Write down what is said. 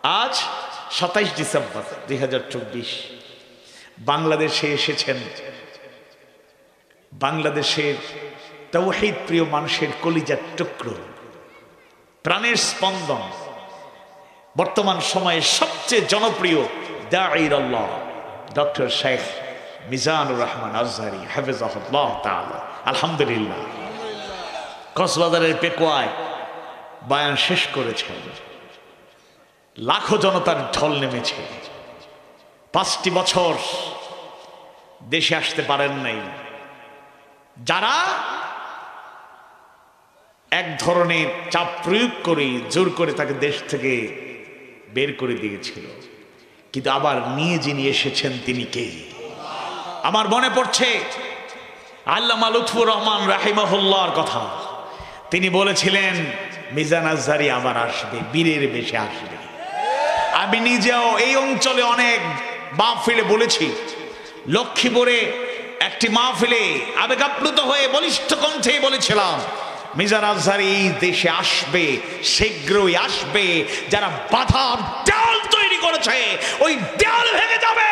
আজ 27 ডিসেম্বর 2024 বাংলাদেশে এসেছেন বাংলাদেশের তাওহীদ প্রিয় মানুষের কলিজার টুকরো, প্রাণের স্পন্দন, বর্তমান সময়ে সবচেয়ে জনপ্রিয় দাঈর আল্লাহ ডক্টর শেখ মিজানুর রহমান আজহারী হাফিজাহুল্লাহ তাআলা। আলহামদুলিল্লাহ, কক্সবাজারের পেকুয়ায় বয়ান শেষ করেছেন। লাখো জনতার ঢল নেমেছে। 5টি বছর দেশে আসতে পারেন নাই। যারা এক ধরনের চাপ প্রয়োগ করে জোর করে তাকে দেশ থেকে বের করে দিয়েছিল, কিন্তু আবার নিয়ে যিনি এসেছেন তিনি কে? আমার মনে পড়ছে আল্লামা লুৎফুর রহমান রাহিমাহুল্লাহর কথা। তিনি বলেছিলেন মিজান আজহারী আবার আসবে, বীরের বেশে আসবে। আমি নিজেও এই অঞ্চলে অনেক মাহফিলে বলেছি। লক্ষ্মীপুরে একটি মাহফিলে আবেগাপ্লুত হয়ে বলিষ্ঠ কণ্ঠে বলেছিলাম, মিজান আজহারী দেশে আসবে, শীঘ্রই আসবে। যারা বাধার দেওয়াল তৈরি করেছে ওই দেওয়াল ভেঙে যাবে,